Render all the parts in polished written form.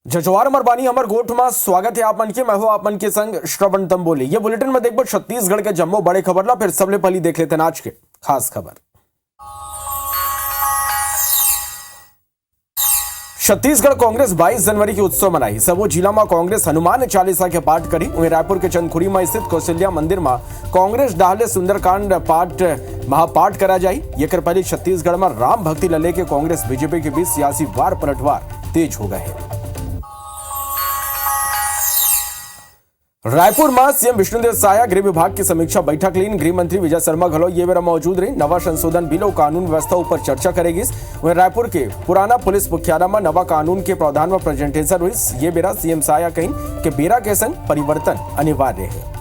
जजवार मरबानी अमर गोठ में स्वागत है आप मन के। मैं हूं आप मन के संग श्रवण तंबोली। ये बुलेटिन में देखो छत्तीसगढ़ के जम्मो बड़े खबर ला। फिर सबले पहली देख लेते हैं आज के खास खबर। छत्तीसगढ़ कांग्रेस 22 जनवरी के उत्सव मनाई। सबो जिला में कांग्रेस हनुमान चालीसा के पाठ करी। वहीं रायपुर के चंदखुरी में स्थित कौशल्या मंदिर में कांग्रेस डाहले सुंदरकांड पाठ महापाठ करा जाई। ये कर पहले छत्तीसगढ़ में राम भक्ति लले के कांग्रेस बीजेपी के बीच सियासी वार पलटवार तेज हो गए हैं। रायपुर में सीएम विष्णुदेव साय गृह विभाग की समीक्षा बैठक लीन। गृह मंत्री विजय शर्मा घलो ये बेरा मौजूद रही। नवा संशोधन बिल और कानून व्यवस्था ऊपर चर्चा करेगी। वहीं रायपुर के पुराना पुलिस मुख्यालय में नवा कानून के प्रावधान में प्रेजेंटेशन हुई। ये बेरा सीएम साय कहीं कि बेरा के संग परिवर्तन अनिवार्य है।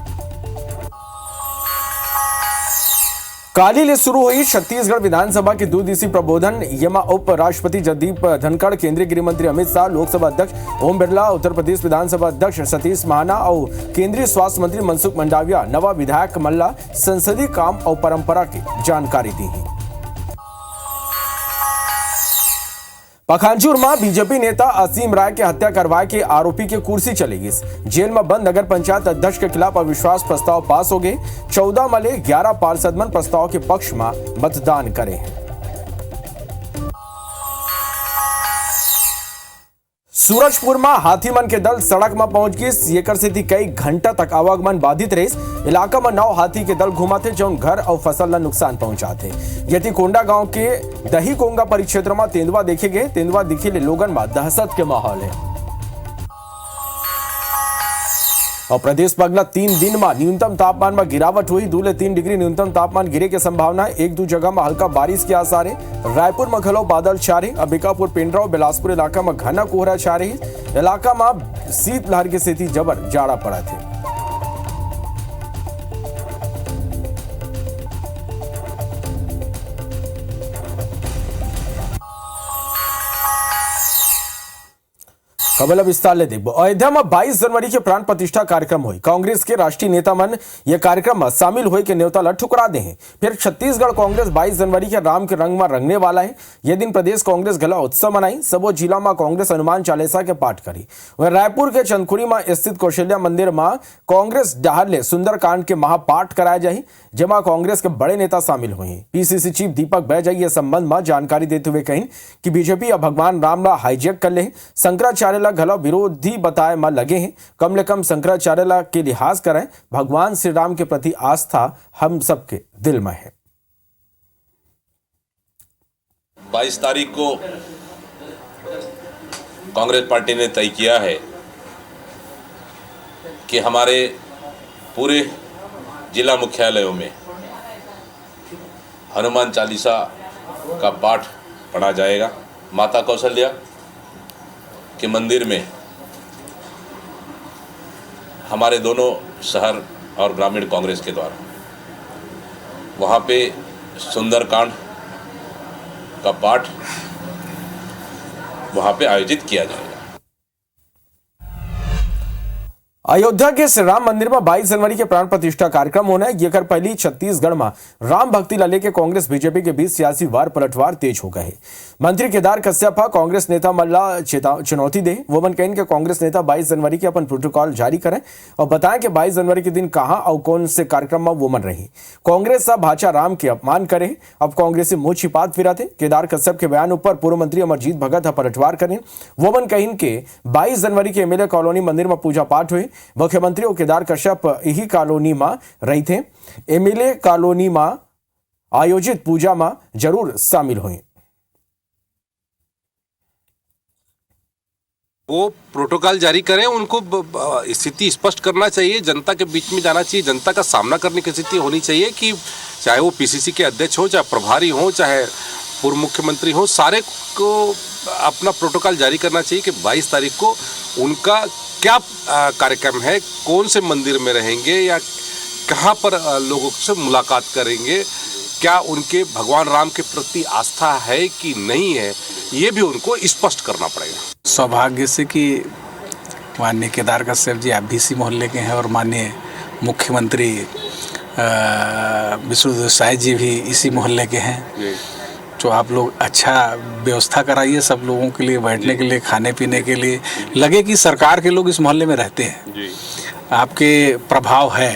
काली ले शुरू हुई छत्तीसगढ़ विधानसभा की 2 दिवसीय प्रबोधन। यमा उपराष्ट्रपति जगदीप धनखड़, केंद्रीय गृह मंत्री अमित शाह, लोकसभा अध्यक्ष ओम बिरला, उत्तर प्रदेश विधानसभा अध्यक्ष सतीश महाना और केंद्रीय स्वास्थ्य मंत्री मनसुख मंडाविया, नवा विधायक मल्ला संसदीय काम और परंपरा की जानकारी दी है। पखानजूर में बीजेपी नेता असीम राय के हत्या करवाए के आरोपी की कुर्सी चलेगी। जेल में बंद नगर पंचायत अध्यक्ष के खिलाफ अविश्वास प्रस्ताव पास हो गए। 14 मले 11 पार्षद मन प्रस्ताव के पक्ष में मतदान करे। सूरजपुर में हाथी मन के दल सड़क में पहुंच गई। येकर से कई घंटा तक आवागमन बाधित रहे। इलाका में 9 हाथी के दल घुमाते जो घर और फसल ला नुकसान पहुंचाते। यति कोंडा गांव के दही कोंगा परिक्षेत्र में तेंदुआ देखे गए। तेंदुआ दिखे ले लोगन में दहशत के माहौल है। और प्रदेश में अगला 3 दिन में न्यूनतम तापमान में गिरावट हुई। 2 से 3 डिग्री न्यूनतम तापमान गिरे की संभावना है। 1-2 जगह में हल्का बारिश के आसार है। रायपुर में घलो बादल छारे। अंबिकापुर, पेंड्रा और बिलासपुर इलाका में घना कोहरा छारे। इलाका में शीतलहर की स्थिति जबर जाड़ा पड़ा थे। खबर विस्तार ले देखो। अयोध्या में 22 जनवरी के प्राण प्रतिष्ठा कार्यक्रम हुई। कांग्रेस के राष्ट्रीय नेता मन यह कार्यक्रम में शामिल हुए के न्योता ला ठुकरा दे हैं। फिर छत्तीसगढ़ कांग्रेस 22 जनवरी के राम के रंग में रंगने वाला है। यह दिन प्रदेश कांग्रेस गला उत्सव मनाई। सबो जिला में कांग्रेस हनुमान चालीसा के पाठ करी। वह रायपुर के चंदखुरी में स्थित कौशल्या मंदिर में कांग्रेस डाहले सुंदरकांड के महापाठ कराया जाये, जेमा कांग्रेस के बड़े नेता शामिल हुए। पीसीसी चीफ दीपक बैजई इस संबंध में जानकारी देते हुए कहीं कि बीजेपी अब भगवान राम ला हाईजैक कर ले। शंकराचार्य घला विरोधी बताए में लगे हैं। कम से कम शंकराचार्य के लिहाज करें। भगवान श्री राम के प्रति आस्था हम सबके दिल में है। 22 तारीख को कांग्रेस पार्टी ने तय किया है कि हमारे पूरे जिला मुख्यालयों में हनुमान चालीसा का पाठ पढ़ा जाएगा। माता कौशल्या के मंदिर में हमारे दोनों शहर और ग्रामीण कांग्रेस के द्वारा वहाँ पे सुंदरकांड का पाठ वहाँ पे आयोजित किया जाएगा। अयोध्या के श्री राम मंदिर में 22 जनवरी के प्राण प्रतिष्ठा कार्यक्रम होना है। ये कर पहली छत्तीसगढ़ में राम भक्ति लले के कांग्रेस बीजेपी के बीच सियासी वार पलटवार तेज हो गए। मंत्री केदार कश्यप कांग्रेस नेता मल्ला चुनौती दे। वो मन कहें कि कांग्रेस नेता 22 जनवरी के अपन प्रोटोकॉल जारी करें और बताएं कि 22 जनवरी के दिन कहां और कौन से कार्यक्रम में वो मन रही। कांग्रेस सा भाचा राम के अपमान करे। अब कांग्रेस से मुंह छिपात फिराते। केदार कश्यप के बयान ऊपर पूर्व मंत्री अमरजीत भगत पलटवार करें। वो मन कहें कि 22 जनवरी के एमएलए कॉलोनी मंदिर में पूजा पाठ हुए। मुख्यमंत्री और केदार कश्यप यही कॉलोनी में रही थे। एमएलए कॉलोनी में आयोजित पूजा में जरूर शामिल हुए। वो प्रोटोकॉल जारी करें। उनको स्थिति स्पष्ट करना चाहिए। जनता के बीच में जाना चाहिए। जनता का सामना करने की स्थिति होनी चाहिए कि चाहे वो पीसीसी के अध्यक्ष हो, चाहे प्रभारी हो, चाहे पूर्व मुख्यमंत्री हो, सारे को अपना प्रोटोकॉल जारी करना चाहिए कि 22 तारीख को उनका क्या कार्यक्रम है, कौन से मंदिर में रहेंगे या कहाँ पर लोगों से मुलाकात करेंगे, क्या उनके भगवान राम के प्रति आस्था है कि नहीं है, ये भी उनको स्पष्ट करना पड़ेगा। सौभाग्य से कि माननीय केदार कश्यप जी आप भी इसी मोहल्ले के हैं और माननीय मुख्यमंत्री विष्णुदेव साय जी भी इसी मोहल्ले के हैं। तो आप लोग अच्छा व्यवस्था कराइए सब लोगों के लिए, बैठने के लिए, खाने पीने के लिए, लगे कि सरकार के लोग इस मोहल्ले में रहते हैं जी। आपके प्रभाव है।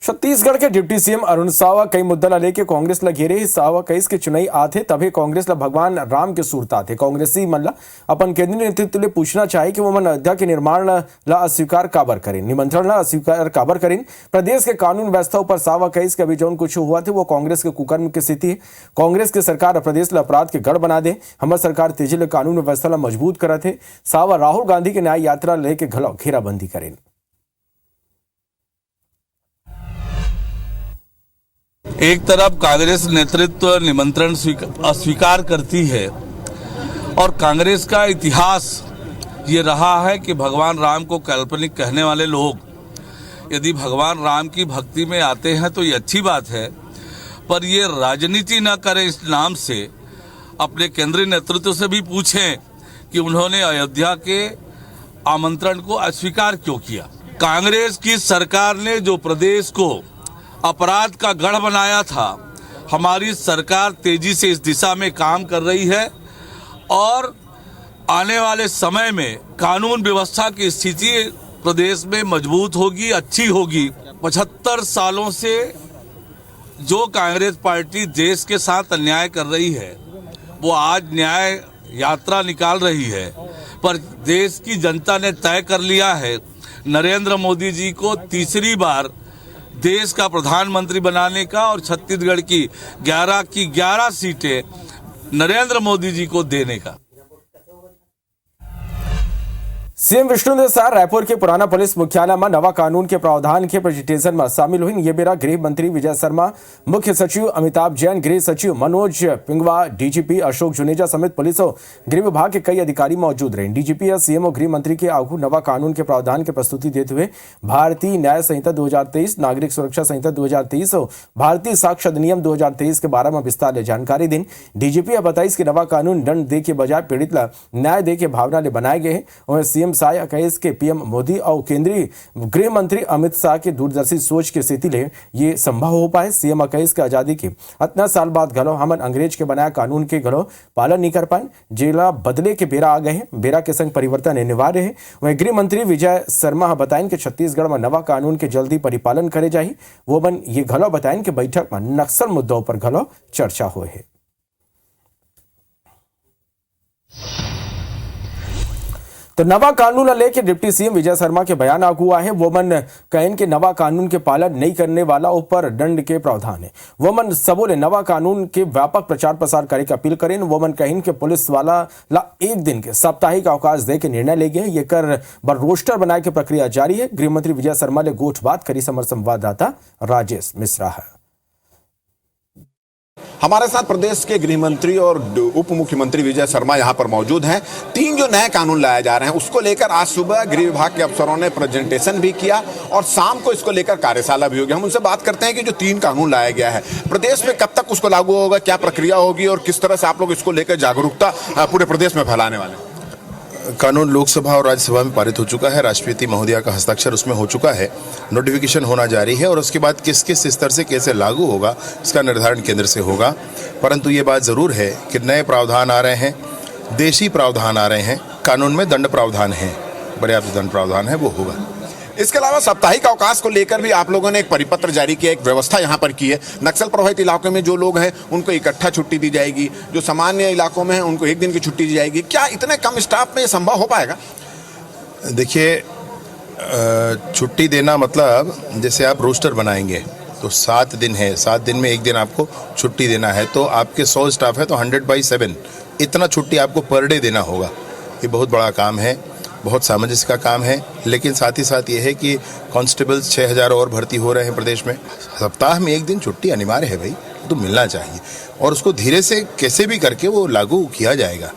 छत्तीसगढ़ के डिप्टी सीएम अरुण सावा कई मुद्दा लेके कांग्रेस ला घेरे। सावा कईस के चुनाई आथे तभी कांग्रेस ला भगवान राम के सूरत आथे। कांग्रेसी मन ला अपन केंद्रीय नेतृत्व ले पूछना चाहे कि वो मन अयोध्या के निर्माण ला अस्वीकार काबर करें, निमंत्रण ला अस्वीकार काबर करें। प्रदेश के कानून व्यवस्था ऊपर सावा कईस के अभी जौन कुछ हुआ थे वो कांग्रेस के कुकर्म की स्थिति है। कांग्रेस के सरकार प्रदेश ला अपराध के गढ़ बना दे। हमार सरकार तेजी ले कानून व्यवस्था ला मजबूत करत है। सावा राहुल गांधी के न्याय यात्रा लेके घलो घेराबंदी करें। एक तरफ कांग्रेस नेतृत्व निमंत्रण अस्वीकार करती है और कांग्रेस का इतिहास ये रहा है कि भगवान राम को काल्पनिक कहने वाले लोग यदि भगवान राम की भक्ति में आते हैं तो ये अच्छी बात है, पर ये राजनीति न करें इस नाम से अपने केंद्रीय नेतृत्व से भी पूछें कि उन्होंने अयोध्या के आमंत्रण को अस्वीकार क्यों किया। कांग्रेस की सरकार ने जो प्रदेश को अपराध का गढ़ बनाया था, हमारी सरकार तेजी से इस दिशा में काम कर रही है और आने वाले समय में कानून व्यवस्था की स्थिति प्रदेश में मजबूत होगी, अच्छी होगी। 75 सालों से जो कांग्रेस पार्टी देश के साथ अन्याय कर रही है वो आज न्याय यात्रा निकाल रही है, पर देश की जनता ने तय कर लिया है नरेंद्र मोदी जी को तीसरी बार देश का प्रधानमंत्री बनाने का और छत्तीसगढ़ की 11 सीटें नरेंद्र मोदी जी को देने का। सीएम विष्णुदेव साय रायपुर के पुराना पुलिस मुख्यालय में नवा कानून के प्रावधान के प्रेजेंटेशन में शामिल हुई। ये बेरा गृह मंत्री विजय शर्मा, मुख्य सचिव अमिताभ जैन, गृह सचिव मनोज पिंगवा, डीजीपी अशोक जुनेजा समेत पुलिस और गृह विभाग के कई अधिकारी मौजूद रहे। डीजीपी या सीएम और गृह मंत्री के आगू नवा कानून के प्रावधान की प्रस्तुति देते हुए भारतीय न्याय संहिता 2023, नागरिक सुरक्षा संहिता 2023 और भारतीय साक्ष्य अधिनियम 2023 के बारे में विस्तार ले जानकारी दी। डीजीपी बताइस कि नवा कानून दंड दे के बजाय पीड़ित ला न्याय दे के भावना ले बनाए गए हैं और सीएम साय कईस के पीएम मोदी और केंद्रीय गृह मंत्री अमित शाह की दूरदर्शी सोच की स्थिति ले ये संभव हो पाए। सीएम कईस के आजादी के इतना साल बाद घलो हमन अंग्रेज के बनाया कानून के घलो पालन नहीं कर पाए। जेला बदले के बेरा आ गए हैं, बेरा के संग परिवर्तन अनिवार्य है। वहीं गृह मंत्री विजय शर्मा बताएं कि छत्तीसगढ़ में नवा कानून के जल्दी परिपालन करे जाही। वो बन ये घलो बताएं कि बैठक में नक्सल मुद्दों पर घलो चर्चा हुए है। तो नवा कानून लेके डिप्टी सीएम विजय शर्मा के बयान आगू हुआ है। वो मन कहन के नवा कानून के पालन नहीं करने वाला ऊपर दंड के प्रावधान है। वो मन सबो ले नवा कानून के व्यापक प्रचार प्रसार करे की अपील करें। वो मन कहन के पुलिस वाला ला एक दिन के साप्ताहिक अवकाश दे के निर्णय ले गए। ये कर बर रोस्टर बनाए की प्रक्रिया जारी है। गृह मंत्री विजय शर्मा ने गोठ बात करी। समर संवाददाता राजेश मिश्रा है। हमारे साथ प्रदेश के गृह मंत्री और उप मुख्यमंत्री विजय शर्मा यहां पर मौजूद हैं। 3 जो नए कानून लाए जा रहे हैं उसको लेकर आज सुबह गृह विभाग के अफसरों ने प्रेजेंटेशन भी किया और शाम को इसको लेकर कार्यशाला भी होगी। हम उनसे बात करते हैं कि जो 3 कानून लाया गया है प्रदेश में कब तक उसको लागू होगा, क्या प्रक्रिया होगी और किस तरह से आप लोग इसको लेकर जागरूकता पूरे प्रदेश में फैलाने वाले हैं। कानून लोकसभा और राज्यसभा में पारित हो चुका है। राष्ट्रपति महोदया का हस्ताक्षर उसमें हो चुका है। नोटिफिकेशन होना जारी है और उसके बाद किस किस स्तर से कैसे लागू होगा इसका निर्धारण केंद्र से होगा। परंतु ये बात ज़रूर है कि नए प्रावधान आ रहे हैं, देशी प्रावधान आ रहे हैं। कानून में दंड प्रावधान है, पर्याप्त दंड प्रावधान है, वो होगा। इसके अलावा साप्ताहिक अवकाश को लेकर भी आप लोगों ने एक परिपत्र जारी किया, एक व्यवस्था यहाँ पर की है। नक्सल प्रभावित इलाकों में जो लोग हैं उनको इकट्ठा छुट्टी दी जाएगी, जो सामान्य इलाकों में हैं उनको एक दिन की छुट्टी दी जाएगी। क्या इतने कम स्टाफ में ये संभव हो पाएगा? देखिए, छुट्टी देना मतलब जैसे आप रोस्टर बनाएंगे तो 7 दिन है, 7 दिन में एक दिन आपको छुट्टी देना है। तो आपके 100 स्टाफ है तो 100/7 इतना छुट्टी आपको पर डे देना होगा। ये बहुत बड़ा काम है, बहुत सामंजस्य का काम है। लेकिन साथ ही साथ ये है कि कांस्टेबल्स 6000 और भर्ती हो रहे हैं प्रदेश में। सप्ताह में एक दिन छुट्टी अनिवार्य है भाई, तो मिलना चाहिए और उसको धीरे से कैसे भी करके वो लागू किया जाएगा।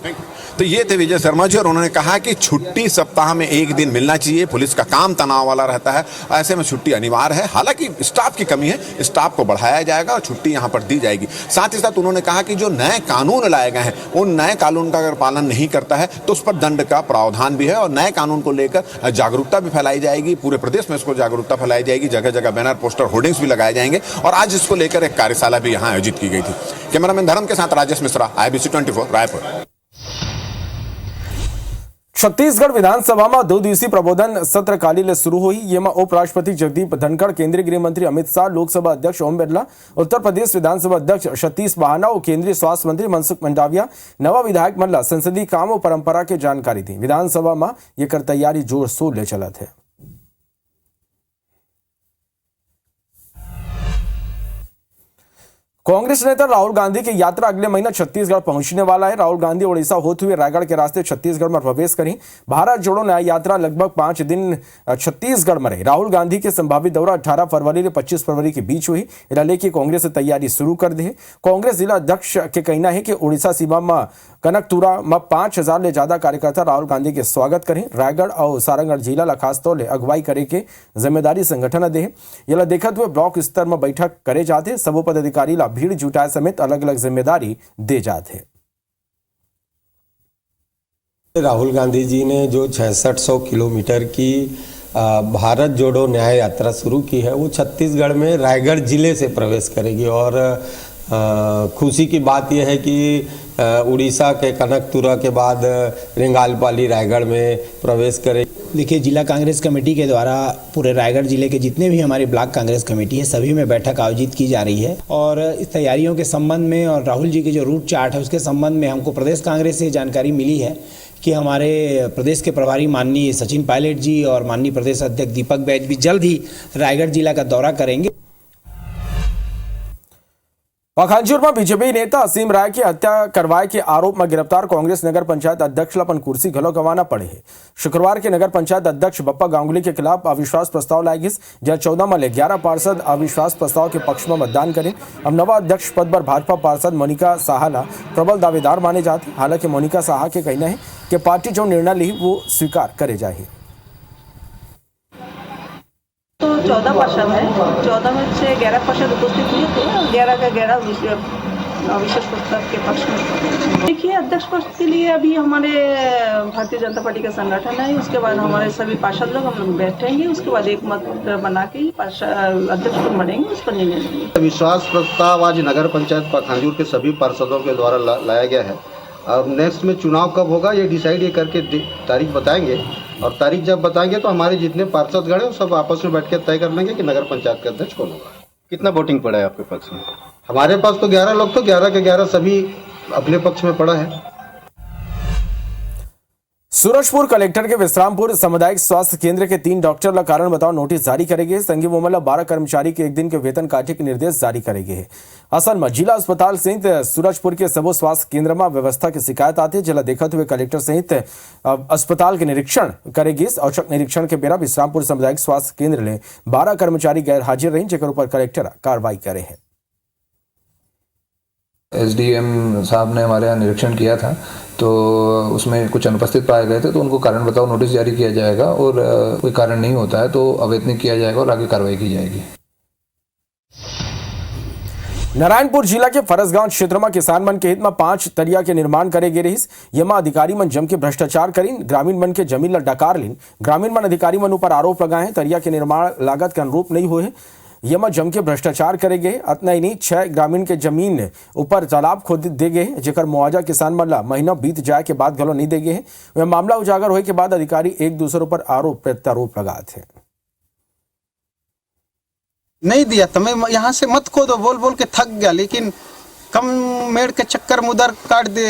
तो ये थे विजय शर्मा जी, और उन्होंने कहा कि छुट्टी सप्ताह में एक दिन मिलना चाहिए। पुलिस का काम तनाव वाला रहता है, ऐसे में छुट्टी अनिवार्य है। हालांकि स्टाफ की कमी है, स्टाफ को बढ़ाया जाएगा और छुट्टी यहाँ पर दी जाएगी। साथ ही साथ उन्होंने कहा कि जो नए कानून लाए गए हैं, उन नए कानून का अगर पालन नहीं करता है तो उस पर दंड का प्रावधान भी है, और नए कानून को लेकर जागरूकता भी फैलाई जाएगी। पूरे प्रदेश में इसको जागरूकता फैलाई जाएगी, जगह जगह बैनर, पोस्टर, होर्डिंग्स भी लगाए जाएंगे, और आज इसको लेकर एक कार्यशाला भी यहाँ आयोजित की गई थी। कैमरामैन धर्म के साथ राजेश मिश्रा, IBC 24 रायपुर। छत्तीसगढ़ विधानसभा में 2 दिवसीय प्रबोधन सत्र काली शुरू हुई। ये में उपराष्ट्रपति जगदीप धनखड़, केंद्रीय गृह मंत्री अमित शाह, लोकसभा अध्यक्ष ओम बिरला, उत्तर प्रदेश विधानसभा अध्यक्ष सतीश बहाना और केंद्रीय स्वास्थ्य मंत्री मनसुख मंडाविया, नवा विधायक मन ला संसदीय काम और परंपरा के जानकारी दी। विधानसभा में ये कर तैयारी जोर शोर ले चला थे। कांग्रेस नेता राहुल गांधी की यात्रा अगले महीने छत्तीसगढ़ पहुंचने वाला है। राहुल गांधी ओडिशा होते हुए रायगढ़ के रास्ते छत्तीसगढ़ में प्रवेश करें। भारत जोड़ो न्याय यात्रा लगभग 5 दिन छत्तीसगढ़ में रही। राहुल गांधी के संभावित दौरा 18 फरवरी से 25 फरवरी के बीच हुई। रैली की कांग्रेस तैयारी शुरू कर दी है। कांग्रेस जिला अध्यक्ष के कहना है कि ओडिशा सीमा में कनकतुरा में 5000 ले ज्यादा कार्यकर्ता राहुल गांधी के स्वागत करें। रायगढ़ और सारंगढ़ जिला ला खासतौर ले अगुवाई करे के जिम्मेदारी संगठन दे। ये देखते हुए ब्लॉक स्तर में बैठक करे जाते। सबो पदाधिकारी ला भीड़ जुटाए समेत अलग अलग जिम्मेदारी दे जाते। राहुल गांधी जी ने जो 6600 किलोमीटर की भारत जोड़ो न्याय यात्रा शुरू की है, वो छत्तीसगढ़ में रायगढ़ जिले से प्रवेश करेगी। और खुशी की बात यह है कि उड़ीसा के कनकतुरा के बाद रेंगालपाली रायगढ़ में प्रवेश करेगी। देखिए, जिला कांग्रेस कमेटी के द्वारा पूरे रायगढ़ जिले के जितने भी हमारी ब्लॉक कांग्रेस कमेटी है, सभी में बैठक आयोजित की जा रही है। और इस तैयारियों के संबंध में और राहुल जी के जो रूट चार्ट है उसके संबंध में हमको प्रदेश कांग्रेस से जानकारी मिली है कि हमारे प्रदेश के प्रभारी माननीय सचिन पायलट जी और माननीय प्रदेश अध्यक्ष दीपक बैज भी जल्द ही रायगढ़ जिला का दौरा करेंगे। पखांजूर में बीजेपी नेता असीम राय की हत्या करवाए के आरोप में गिरफ्तार कांग्रेस नगर पंचायत अध्यक्ष अपन कुर्सी घलो गंवाना पड़े है। शुक्रवार के नगर पंचायत अध्यक्ष बप्पा गांगुली के खिलाफ अविश्वास प्रस्ताव लाए गए, जहां 14 में 11 पार्षद अविश्वास प्रस्ताव के पक्ष में मतदान करें। अब नवा अध्यक्ष पद पर भाजपा पार्षद मोनिका साहा प्रबल दावेदार माने जाते। हालांकि मोनिका साहा के कहना है कि पार्टी जो निर्णय ली वो स्वीकार करे जाए। तो 14 पार्षद है, 14 में से 11 पार्षद उपस्थित हुए थे और 11 का 11 अविश्वास प्रस्ताव के पक्ष में। देखिए, अध्यक्ष पद के लिए अभी हमारे भारतीय जनता पार्टी का संगठन है, उसके बाद हमारे सभी पार्षद लोग हम लोग बैठेंगे, उसके बाद एक मत बना के अध्यक्ष को बढ़ेंगे, उस पर निर्णय लेंगे। विश्वास प्रस्ताव आज नगर पंचायत पखांजूर के सभी पार्षदों के द्वारा लाया गया है। अब नेक्स्ट में चुनाव कब होगा ये डिसाइड ये करके तारीख बताएंगे, और तारीख जब बताएंगे तो हमारे जितने पार्षद गण हैं सब आपस में बैठ के तय कर लेंगे कि नगर पंचायत का अध्यक्ष कौन होगा। कितना वोटिंग पड़ा है आपके पक्ष में? हमारे पास तो 11 लोग, तो 11 के 11 सभी अपने पक्ष में पड़ा है। सूरजपुर कलेक्टर के विश्रामपुर सामुदायिक स्वास्थ्य केंद्र के 3 डॉक्टर ला कारण बताओ नोटिस जारी करेंगे। संघीय मामला 12 कर्मचारी के 1 दिन के वेतन काटे के निर्देश जारी करेंगे। असल में जिला अस्पताल सहित सूरजपुर के सबो स्वास्थ्य केंद्र में व्यवस्था की शिकायत आती है, जिला देखते हुए कलेक्टर सहित अस्पताल के निरीक्षण करेगी। औचक निरीक्षण के बेरा विश्रामपुर सामुदायिक स्वास्थ्य केंद्र में 12 कर्मचारी गैर हाजिर रही, जेकर ऊपर कलेक्टर कार्रवाई करे है। SDM साहब ने हमारे यहाँ निरीक्षण किया था, तो उसमें कुछ अनुपस्थित पाए गए थे, तो उनको कारण बताओ नोटिस जारी किया जाएगा, और कोई कारण नहीं होता है तो अवैतनिक किया जाएगा और आगे कार्रवाई की जाएगी। नारायणपुर जिला के फरसगांव क्षेत्र में किसान मन के हित में 5 तरिया के निर्माण करे गए रही। यमा अधिकारी मन जम के भ्रष्टाचार करीन, ग्रामीण मन के जमीन ला डकार लीन। ग्रामीण मन अधिकारी मन ऊपर आरोप लगाए तरिया के निर्माण लागत के अनुरूप नहीं हुए। यमा जम के भ्रष्टाचार करे गए। अतना ही नहीं, 6 ग्रामीण के जमीन ऊपर तालाब खोद दे गए, जेकर मुआवजा किसान मन ला महीना बीत जाए के बाद घलो नहीं दे गए। वह मामला उजागर होए के बाद अधिकारी एक दूसरे पर आरोप प्रत्यारोप लगाते हैं। नहीं दिया तो मैं यहाँ से मत खोदो बोल बोल के थक गया, लेकिन कम मेड़ के चक्कर में उधर काट दे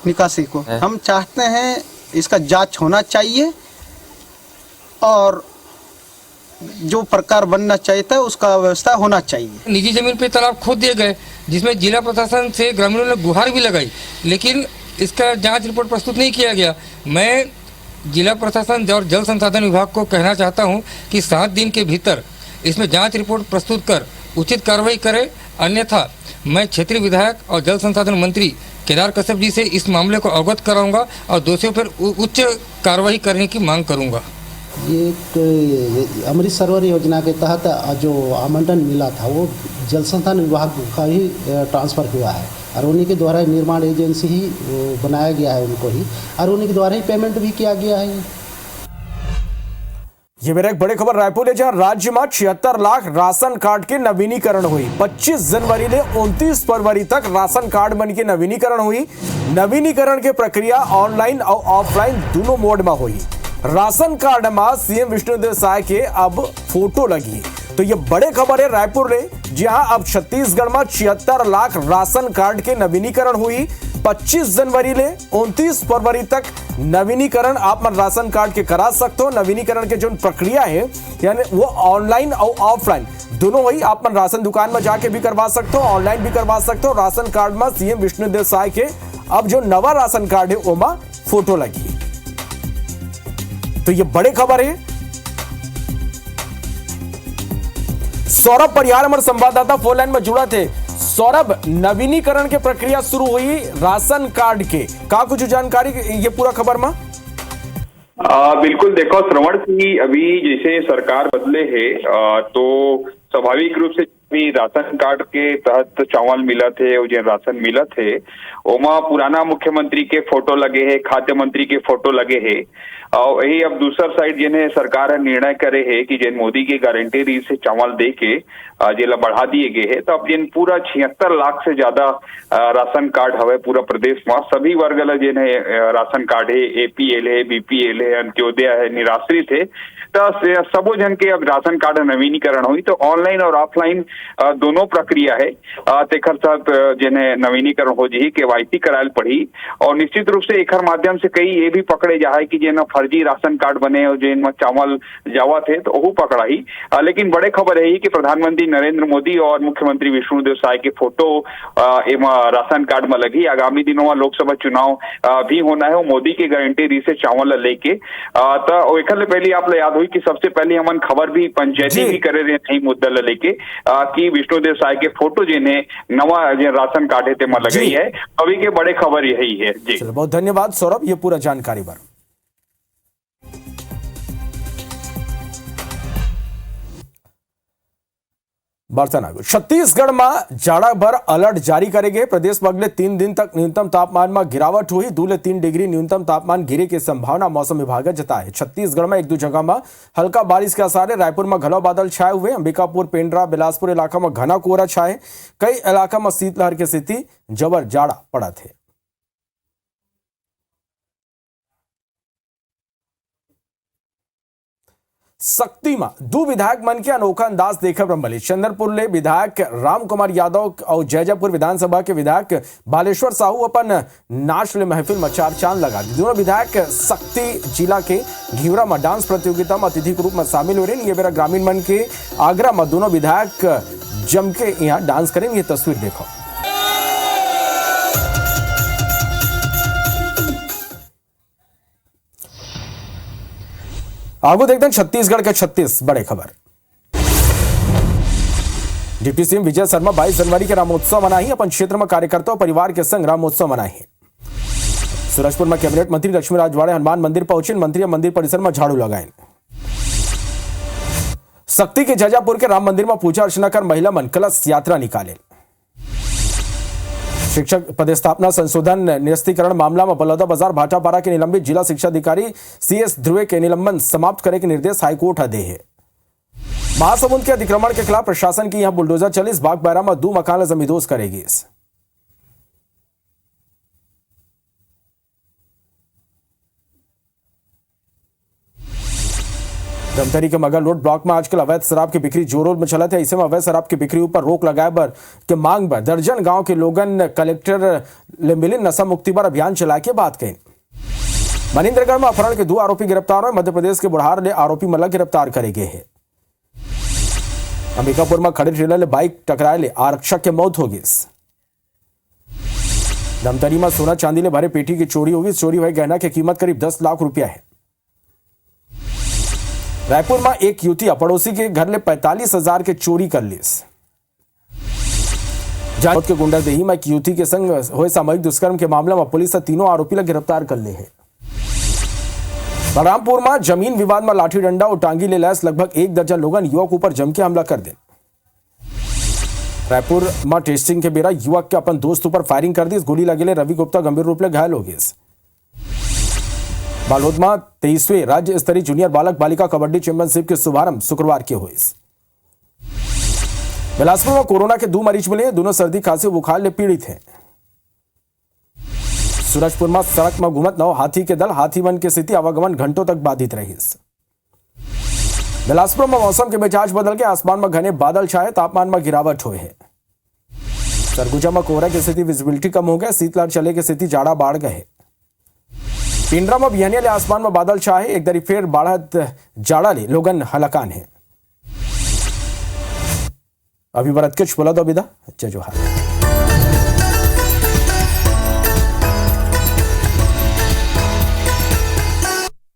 निकासी को। हम चाहते हैं इसका जांच होना चाहिए और जो प्रकार बनना चाहिए था उसका व्यवस्था होना चाहिए। निजी जमीन पे तालाब खोद दिए गए, जिसमें जिला प्रशासन से ग्रामीणों ने गुहार भी लगाई, लेकिन इसका जांच रिपोर्ट प्रस्तुत नहीं किया गया। मैं जिला प्रशासन और जल संसाधन विभाग को कहना चाहता हूं कि 7 दिन के भीतर इसमें जांच रिपोर्ट प्रस्तुत कर उचित कार्रवाई करे अन्यथा मैं क्षेत्रीय विधायक और जल संसाधन मंत्री केदार कश्यप जी से इस मामले को अवगत कराऊंगा और दोषियों पर उच्च कार्रवाई करने की मांग करूंगा। ये एक अमृत सरोवर योजना के तहत जो आवंटन मिला था वो जल संसाधन विभाग का ही ट्रांसफ़र हुआ है और उन्हीं के द्वारा निर्माण एजेंसी ही बनाया गया है उनको ही, और उन्हीं के द्वारा ही पेमेंट भी किया गया है। ये मेरा एक बड़ी खबर रायपुर है, जहां राज्य में 76 लाख राशन कार्ड के नवीनीकरण हुई। 25 जनवरी ने 29 फरवरी तक राशन कार्ड बन के नवीनीकरण हुई। नवीनीकरण की प्रक्रिया ऑनलाइन और ऑफलाइन दोनों मोड में हुई। राशन कार्ड में सीएम विष्णुदेव साय के अब फोटो लगी। तो ये बड़े खबर है रायपुर ने, जहां अब छत्तीसगढ़ में 76 लाख राशन कार्ड के नवीनीकरण हुई। 25 जनवरी ले 29 फरवरी तक नवीनीकरण आप मन राशन कार्ड के करा सकते हो। नवीनीकरण के जो प्रक्रिया है यानी वो ऑनलाइन और ऑफलाइन दोनों वही आप मन राशन दुकान में जाके भी करवा सकते हो, ऑनलाइन भी करवा सकते हो। राशन कार्ड में सीएम विष्णुदेव साय के अब जो नवा राशन कार्ड है ओमा फोटो लगी। तो ये बड़े खबर है। सौरभ परिहार हमारे संवाददाता फोन लाइन में जुड़ा थे। सौरभ, नवीनीकरण की प्रक्रिया शुरू हुई राशन कार्ड के, का कुछ जानकारी ये पूरा खबर में? बिल्कुल, देखो श्रवण की अभी जैसे सरकार बदले है तो स्वाभाविक रूप से भी राशन कार्ड के तहत चावल मिला थे और जो राशन मिला थे ओमा पुराना मुख्यमंत्री के फोटो लगे हैं, खाद्य मंत्री के फोटो लगे हैं। और यही अब दूसरा साइड जिन्हें सरकार निर्णय करे है कि जिन मोदी के गारंटी से चावल दे के जेला बढ़ा दिए गए हैं, तो अब जिन पूरा 76 लाख से ज्यादा राशन कार्ड हवे पूरा प्रदेश में सभी वर्ग ला जिन्हें राशन कार्ड है, एपीएल है, बीपीएल है, अंत्योदय है, निराश्रित है, तो सबो जन के अब राशन कार्ड नवीनीकरण हुई। तो ऑनलाइन और ऑफलाइन दोनों प्रक्रिया है। तेखर साथ जिन्हें नवीनीकरण हो जी केवाईसी करायल पड़ी और निश्चित रूप से एक माध्यम से कई ये भी पकड़े जाए कि जिन फर्जी राशन कार्ड बने और जिन चावल जावा थे तो वो पकड़ा ही। लेकिन बड़े खबर है कि प्रधानमंत्री नरेंद्र मोदी और मुख्यमंत्री विष्णुदेव साय के फोटो राशन कार्ड में लगी। आगामी दिनों में लोकसभा चुनाव भी होना है, मोदी के गारंटी से चावल लेके। तो एक पहले आप याद हुई कि सबसे पहले हमन खबर भी पंचायती भी करे रहे नहीं मुद्दा लेके कि विष्णुदेव साय के फोटो जिन्हें नवा राशन कार्ड है में लगाई है। अभी के बड़े खबर यही है जी। बहुत धन्यवाद सौरभ, ये पूरा जानकारी पर। छत्तीसगढ़ में जाड़ा भर अलर्ट जारी करेंगे। प्रदेश में अगले 3 दिन तक न्यूनतम तापमान में गिरावट हुई। 2 से 3 डिग्री न्यूनतम तापमान गिरे की संभावना मौसम विभाग जताए। छत्तीसगढ़ में 1-2 जगह में हल्का बारिश के आसार है। रायपुर में घना बादल छाए हुए। अंबिकापुर, पेंड्रा, बिलासपुर इलाका में घना कोहरा छाए। कई इलाका में शीतलहर की स्थिति, जबर जाड़ा पड़ा थे। शक्ति में 2 विधायक मन के अनोखा अंदाज देखे ब्रह्मली। चंद्रपुर ले विधायक राम कुमार यादव और जैजयपुर विधानसभा के विधायक बालेश्वर साहू अपन नाच ले महफिल में चार चांद लगा दी। दोनों विधायक शक्ति जिला के घिवरा में डांस प्रतियोगिता में अतिथि के रूप में शामिल हो रहे हैं। ये मेरा ग्रामीण मन के आगरा में दोनों विधायक जम के यहाँ डांस करें। ये तस्वीर देखो। आगो देखते हैं छत्तीसगढ़ के 36 बड़े खबर। डिप्टी सीएम विजय शर्मा 22 जनवरी के रामोत्सव मनाही। अपन क्षेत्र में कार्यकर्ताओं परिवार के संग रामोत्सव मनाही। सूरजपुर में कैबिनेट मंत्री लक्ष्मी राजवाड़े हनुमान मंदिर पहुंचे। मंत्री मंदिर परिसर में झाड़ू लगाए। शक्ति के जैजयपुर के राम मंदिर में पूजा अर्चना कर महिला मन कलश यात्रा निकाले। शिक्षक पदस्थापना संशोधन निरस्तीकरण मामला में बलौदाबाजार भाटापारा के निलंबित जिला शिक्षा अधिकारी सीएस ध्रुवे के निलंबन समाप्त करने के निर्देश हाईकोर्ट दे है। महासमुंद के अतिक्रमण के खिलाफ प्रशासन की यहां बुलडोजर चली। बागबारा में 2 मकान जमींदोज करेगी। धमतरी के मगल रोड ब्लॉक में आजकल अवैध शराब की बिक्री जोरों में चला था। ऐसे में अवैध शराब की बिक्री पर रोक लगाए बर के मांग पर दर्जन गांव के लोगन कलेक्टर ले मिले नशा मुक्ति पर अभियान चला के बात कही। मनिंद्रगढ़ में अपहरण के 2 आरोपी गिरफ्तार हुए। मध्य प्रदेश के बुढ़ार ने आरोपी मल्ल गिरफ्तार करे गए हैं। अंबिकापुर में खड़े ट्रेलर ले बाइक टकराए ले आरक्षक की मौत होगी। धमतरी में सोना चांदी ले भरे पेटी की चोरी होगी। चोरी हुए गहना की कीमत करीब 10 लाख रुपया है। रायपुर में एक युवती पड़ोसी के घर ले 45,000 के चोरी कर ली। जांच के गुंडागर्दी में एक युवती के संग हुए सामूहिक दुष्कर्म के मामले में पुलिस ने तीनों आरोपी गिरफ्तार कर लिए हैं। बलरामपुर में जमीन विवाद में लाठी डंडा और टांगी ले लैस लगभग 1 दर्जन लोगों युवक ऊपर जम के हमला कर दे। रायपुर में टेस्टिंग के बेरा युवक के अपन दोस्त पर फायरिंग कर दी। गोली लगेले रवि गुप्ता गंभीर रूप से घायल हो गए। बालोद में 23वें राज्य स्तरीय जूनियर बालक बालिका कबड्डी चैंपियनशिप के शुभारंभ शुक्रवार के हुए। बिलासपुर में कोरोना के 2 मरीज मिले, दोनों सर्दी खांसी बुखार से पीड़ित हैं। सूरजपुर में सड़क में घूमत 9 हाथी के दल, हाथीवन की स्थिति आवागमन घंटों तक बाधित रही। बिलासपुर में मौसम के मिजाज बदल के आसमान में घने बादल छाए, तापमान में गिरावट हुई है। सरगुजा में कोहरा की स्थिति विजिबिलिटी कम हो गया, शीतलहर चले की स्थिति जाड़ा बाढ़ गए। पिंडरा में बिहनिया ले आसमान में बादल छाए, एक दरी फेर बाढ़त जाड़ा ले लोगन हलकान है। अभी बरत कुछ बोला दो विदा, जय जोहार।